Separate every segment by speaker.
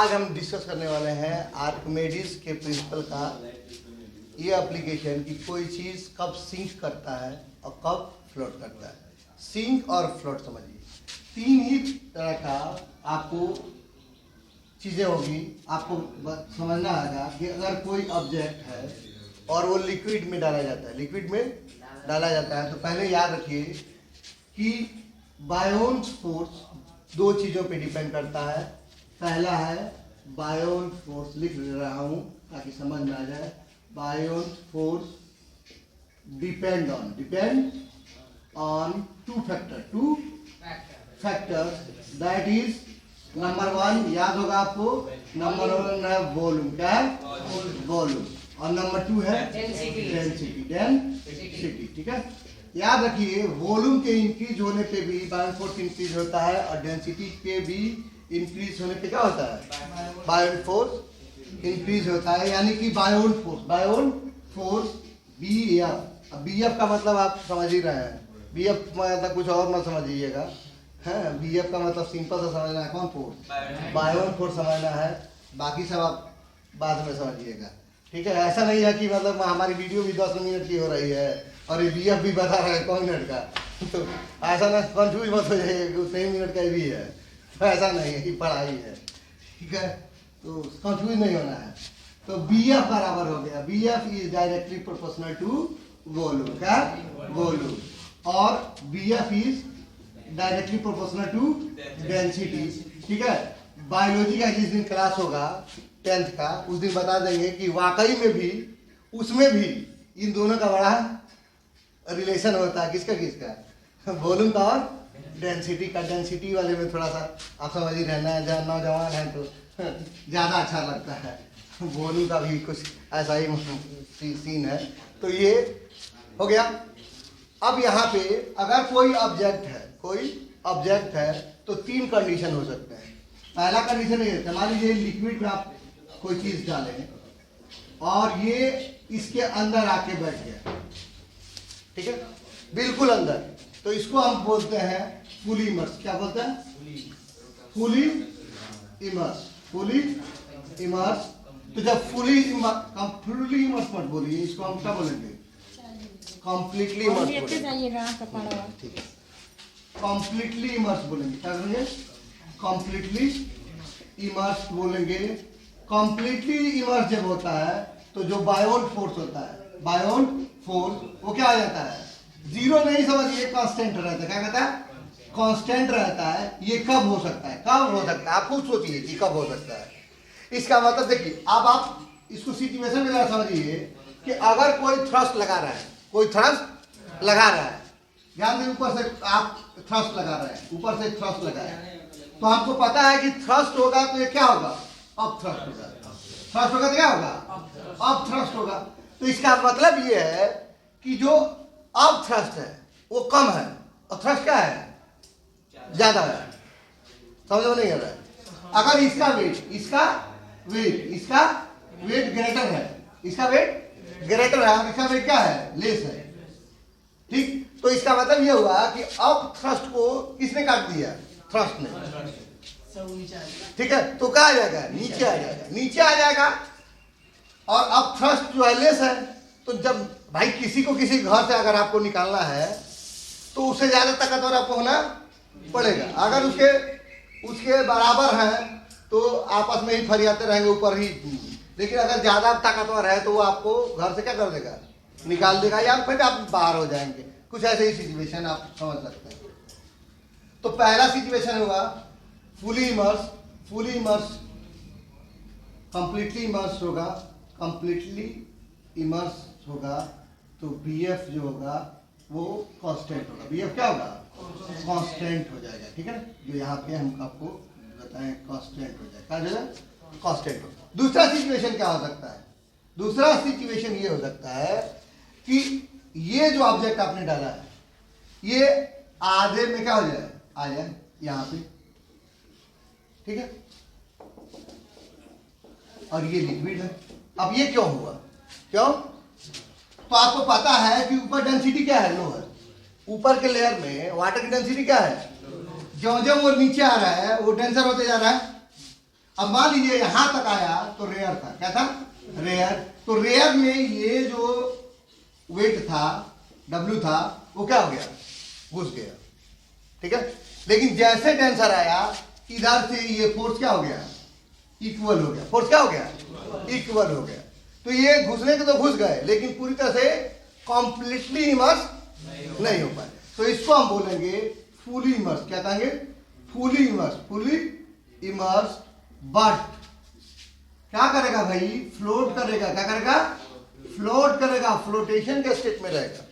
Speaker 1: आज हम डिस्कस करने वाले हैं आर्किमिडीज के प्रिंसिपल का ये एप्लीकेशन कि कोई चीज़ कब सिंक करता है और कब फ्लोट करता है। सिंक और फ्लोट समझिए, तीन ही तरह का आपको चीज़ें होगी। आपको समझना आएगा कि अगर कोई ऑब्जेक्ट है और वो लिक्विड में डाला जाता है, लिक्विड में डाला जाता है, तो पहले याद रखिए कि बायोन्स फोर्स दो चीज़ों पे डिपेंड करता है। पहला है बायोन फोर्स, लिख रहा हूँ ताकि समझ में आ जाए। Buoyant force depend on two factors, that is number one, याद होगा आपको, नंबर वन है वॉल्यूम, क्या है वॉल्यूम, और नंबर टू है डेंसिटी। ठीक है, याद रखिए वॉल्यूम के इंक्रीज होने पे भी बायोन फोर्स इंक्रीज होता है और डेंसिटी पे भी इंक्रीज होने पे क्या होता है, बायोन फोर्स इंक्रीज होता है। यानी कि बायोन फोर्स BF। अब BF का मतलब आप समझ ही रहे हैं, BF मतलब कुछ और मत समझिएगा, है BF का मतलब सिंपल सा समझना है, कौन फोर्स, बायोन फोर्स समझना है, बाकी सब आप बाद में समझिएगा। ठीक है, ऐसा नहीं है कि मतलब हमारी वीडियो भी 10 मिनट की हो रही है और ये BF भी बता रहा है 1 मिनट का, तो ऐसा ना कंफ्यूज मत हो जाइए, उतने मिनट का भी है, तो ऐसा नहीं है कि पढ़ाई है। ठीक है, तो कंफ्यूज नहीं होना है। तो BF बराबर हो गया, BF is directly proportional to volume, क्या वॉल्यूम, और BF is directly proportional to density. ठीक है, बायोलॉजी का जिस दिन क्लास होगा 10th का, उस दिन बता देंगे कि वाकई में भी उसमें भी इन दोनों का बड़ा रिलेशन होता है। किसका वॉल्यूम का और डेंसिटी का। डेंसिटी वाले में थोड़ा सा आप समझ ही रहना है, जहाँ नौजवान है तो ज़्यादा अच्छा लगता है। वॉल्यूम का भी कुछ ऐसा ही सीन है। तो ये हो गया। अब यहाँ पे अगर कोई ऑब्जेक्ट है तो 3 कंडीशन हो सकते हैं। पहला कंडीशन ये है, मान लीजिए लिक्विड में आप कोई चीज़ डालें और ये इसके अंदर आके बैठ गया, ठीक है, बिल्कुल अंदर, तो इसको हम बोलते हैं फुली इमर्स। क्या बोलते हैं, फुली इमर्स। तो जब फुली इमर्स मत बोलिए, इसको हम क्या बोलेंगे, कंप्लीटली इमर्स बोलेंगे। कंप्लीटली इमर्स बोलेंगे, क्या बोलेंगे, कंप्लीटली इमर्स बोलेंगे। कंप्लीटली इमर्स जब होता है तो जो बायोन फोर्स होता है, बायोन फोर्स वो क्या आ जाता है, जीरो नहीं समझिए, कांस्टेंट रहता है। क्या कहता है, कांस्टेंट रहता है। ये कब हो सकता है, आप खुद सोचिए कि कब हो सकता है। इसका मतलब देखिए, अब आप इसको सिचुएशन में समझिए कि अगर कोई थ्रस्ट लगा रहा है, ध्यान दें, ऊपर से आप थ्रस्ट लगा रहे हैं, ऊपर से थ्रस्ट लगा है, तो आपको पता है कि थ्रस्ट होगा तो ये क्या होगा, अब थ्रस्ट होगा। थ्रस्ट होगा तो क्या होगा, अब थ्रस्ट होगा। तो इसका मतलब ये है कि जो अब थ्रस्ट है वो कम है और थ्रस्ट क्या है, ज्यादा है। समझ में नहीं आ रहा है। अगर इसका वेट ग्रेटर है, इसका वेट ग्रेटर है और इसका वेट क्या है, लेस है, ठीक। तो इसका मतलब ये हुआ कि अब थ्रस्ट को किसने काट दिया, थ्रस्ट ने, ठीक है। तो क्या आ जाएगा, नीचे आ जाएगा। और अब थ्रस्ट जो है लेस है, तो जब भाई किसी घर से अगर आपको निकालना है तो उससे ज्यादा ताकतवर आपको होना पड़ेगा। अगर उसके बराबर है तो आपस में ही फरियाते रहेंगे ऊपर ही, लेकिन अगर ज्यादा ताकतवर है तो वो आपको घर से क्या कर देगा, निकाल देगा, या फिर आप बाहर हो जाएंगे। कुछ ऐसे ही सिचुएशन आप समझ सकते हैं। तो पहला सिचुएशन होगा फुली इमर्स, कंप्लीटली इमर्स होगा, तो BF जो होगा वो कांस्टेंट होगा। BF क्या होगा, कांस्टेंट हो जाएगा, ठीक है ना। जो यहाँ पे हम आपको बताएं कांस्टेंट हो जाएगा, क्या हो जाएगा, कांस्टेंट होगा। दूसरा सिचुएशन क्या हो सकता है, दूसरा सिचुएशन ये हो सकता है कि ये जो ऑब्जेक्ट आपने डाला है ये आधे में क्या हो जाए, आ जाए यहाँ पे, ठीक है, और ये लिक्विड है। अब ये क्यों हुआ, क्यों, तो आपको पता है कि ऊपर डेंसिटी क्या है, लो है, ऊपर के लेयर में वाटर की डेंसिटी क्या है, ज्यों ज्यों वो नीचे आ रहा है वो डेंसर होते जा रहा है, अब मान लीजिए यहां तक आया तो रेयर था, क्या था? रेयर। तो रेयर में ये जो वेट था W था वो क्या हो गया? घुस गया, ठीक है। लेकिन जैसे टेंसर आया इधर से ये फोर्स क्या हो गया? इक्वल हो गया। फोर्स क्या हो गया? इक्वल हो गया। तो ये घुसने के तो घुस गए लेकिन पूरी तरह से कंप्लीटली इमर्स नहीं हो पाए। तो इसको हम बोलेंगे फुली इमर्स। क्या कहेंगे? Fully immerse. Fully immerse but क्या करेगा भाई? फ्लोट करेगा। क्या करेगा? फ्लोट करेगा, फ्लोटेशन के स्टेट में रहेगा।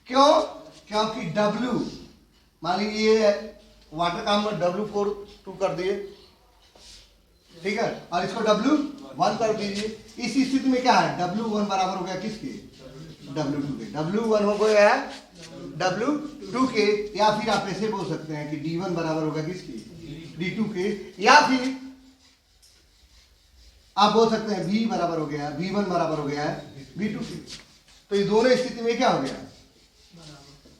Speaker 1: क्यों? क्योंकि W, मान लीजिए ये वाटर का हम W4 कर दिए, ठीक है, और इसको W1 कर दीजिए। इस स्थिति में क्या है? W1 बराबर हो गया किसके? W2 के। W1 हो गया है W2 के, या फिर आप ऐसे बोल सकते हैं कि D1 बराबर होगा किसके? D2 के, या फिर आप बोल सकते हैं V बराबर हो गया, V1 बराबर हो गया है V2 के। तो ये दोनों स्थिति में क्या हो गया?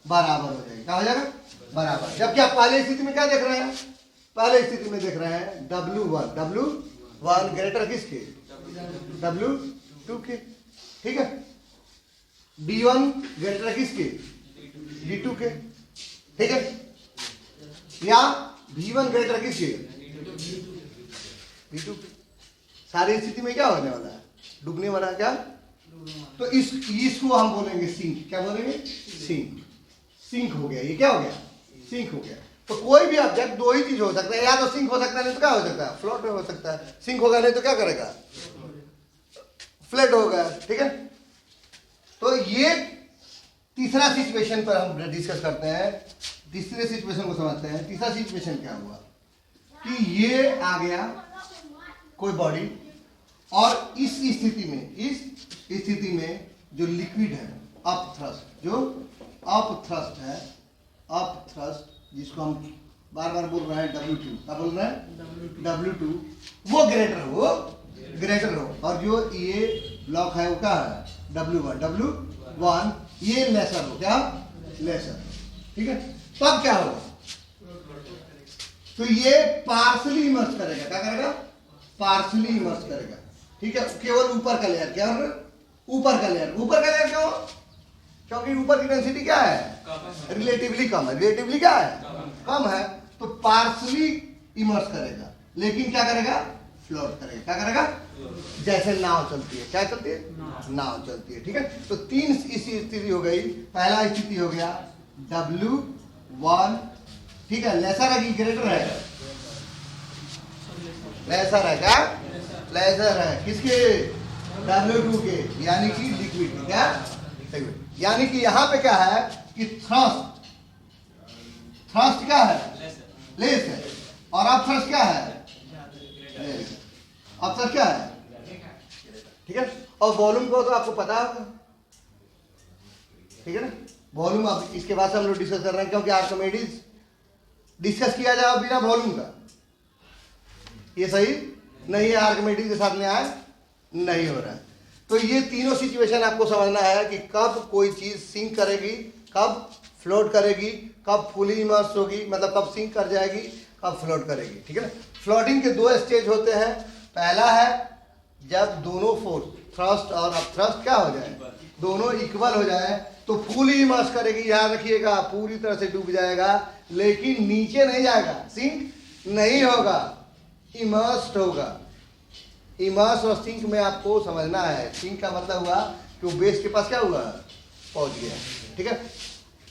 Speaker 1: बराबर हो जाएगा। क्या हो जाएगा? बराबर। जबकि आप पहले स्थिति में क्या देख रहे हैं? पहले स्थिति में देख रहे हैं W1 ग्रेटर किसके? W2 के, ठीक है। D1 ग्रेटर किसके? D2 के, ठीक है। या V1 ग्रेटर किसके? V2 के। सारी स्थिति में क्या होने वाला है? डूबने वाला है। क्या? तो इसको हम बोलेंगे सिंक। क्या बोलेंगे? सिंक। सिंक हो गया। ये क्या हो गया? सिंक हो गया। तो कोई भी ऑब्जेक्ट दो ही चीज हो सकता है, या तो सिंक हो सकता है, नहीं तो क्या हो सकता है? फ्लोट में हो सकता है। सिंक होगा नहीं तो क्या करेगा? फ्लैट होगा, ठीक है। तो ये तीसरा सिचुएशन पर हम डिस्कस करते हैं। तीसरे सिचुएशन को समझते हैं। तीसरा सिचुएशन क्या हुआ कि ये आ गया कोई बॉडी, और इस स्थिति में जो लिक्विड है अप थ्रस्ट, जो अप थ्रस्ट है, अप थ्रस्ट जिसको हम बार बार बोल रहे हैं W2, क्या बोल रहे हैं? W2, वो ग्रेटर हो, और जो ये ब्लॉक है वो क्या है? W1 ये लेसर हो। क्या? लेसर, ठीक है। तब क्या होगा? तो ये पार्शली इमर्स करेगा। क्या करेगा? पार्शली इमर्स करेगा, ठीक है। केवल ऊपर का लेयर। क्या हो? ऊपर का लेयर। ऊपर का लेयर क्यों? क्योंकि ऊपर की डेंसिटी क्या है? रिलेटिवली कम है। रिलेटिवली क्या है? कम है। तो पार्शली इमर्स करेगा, लेकिन क्या करेगा? फ्लोट करेगा। क्या करेगा? जैसे नाव चलती है। क्या चलती है? नाव चलती है, ठीक है। तो तीन इसी स्थिति हो गई। पहला स्थिति हो गया W1, ठीक है। लेसर है कि ग्रेटर है? लेसर है। क्या? लेसर है किसके? W2 के, यानी कि लिक्विड के। क्या? यानी कि यहां पे क्या है कि थ्रस्ट क्या है? लेस है। और अब थ्रस्ट क्या है? अब थ्रस्ट क्या है? ठीक है। और वॉल्यूम को तो आपको पता होगा, ठीक है ना। वॉल्यूम अब इसके बाद से हम लोग डिस्कस कर रहे हैं, क्योंकि आर्किमिडीज डिस्कस किया जाए बिना वॉल्यूम का ये सही नहीं है। आर्किमिडीज के साथ में आए नहीं हो रहा है। तो ये तीनों सिचुएशन आपको समझना है कि कब कोई चीज सिंक करेगी, कब फ्लोट करेगी, कब फुली इमर्स होगी, मतलब कब सिंक कर जाएगी, कब फ्लोट करेगी, ठीक है ना। फ्लोटिंग के दो स्टेज होते हैं। पहला है जब दोनों फोर्स थ्रस्ट और अब थ्रस्ट क्या हो जाए? दोनों इक्वल हो जाए तो फुली इमर्स करेगी। याद रखिएगा, पूरी तरह से डूब जाएगा, लेकिन नीचे नहीं जाएगा, सिंक नहीं होगा, इमर्स्ड होगा। इमर्स और सिंक में आपको समझना है। सिंक का मतलब हुआ कि वो बेस के पास क्या हुआ? पहुंच गया, ठीक है।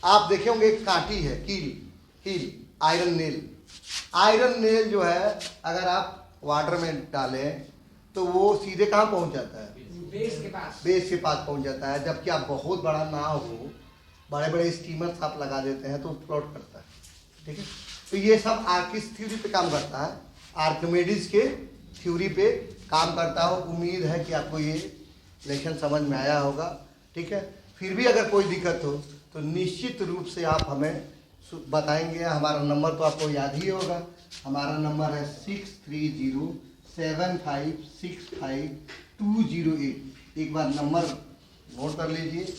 Speaker 1: आप देखे होंगे एक कांटी है, कील, आयरन नेल। आयरन नेल जो है अगर आप वाटर में डालें तो वो सीधे कहाँ पहुंच जाता है? बेस के पास पहुंच जाता है। जबकि आप बहुत बड़ा नाव हो, बड़े बड़े स्टीमर्स आप लगा देते हैं तो फ्लोट करता है, ठीक है। तो ये सब किस थ्योरी पे काम करता है? आर्किमिडीज के थ्योरी पे काम करता हो। उम्मीद है कि आपको ये लेसन समझ में आया होगा, ठीक है। फिर भी अगर कोई दिक्कत हो तो निश्चित रूप से आप हमें बताएंगे। हमारा नंबर तो आपको याद ही होगा। हमारा नंबर है 6307565208। एक बार नंबर नोट कर लीजिए।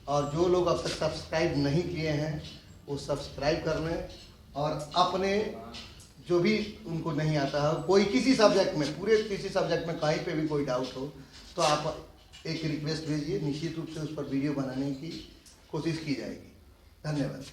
Speaker 1: और जो लोग अब तक सब्सक्राइब नहीं किए हैं वो सब्सक्राइब कर लें, और अपने जो भी उनको नहीं आता है, कोई किसी सब्जेक्ट में, पूरे किसी सब्जेक्ट में कहीं पे भी कोई डाउट हो तो आप एक रिक्वेस्ट भेजिए, निश्चित रूप से उस पर वीडियो बनाने की कोशिश की जाएगी। धन्यवाद।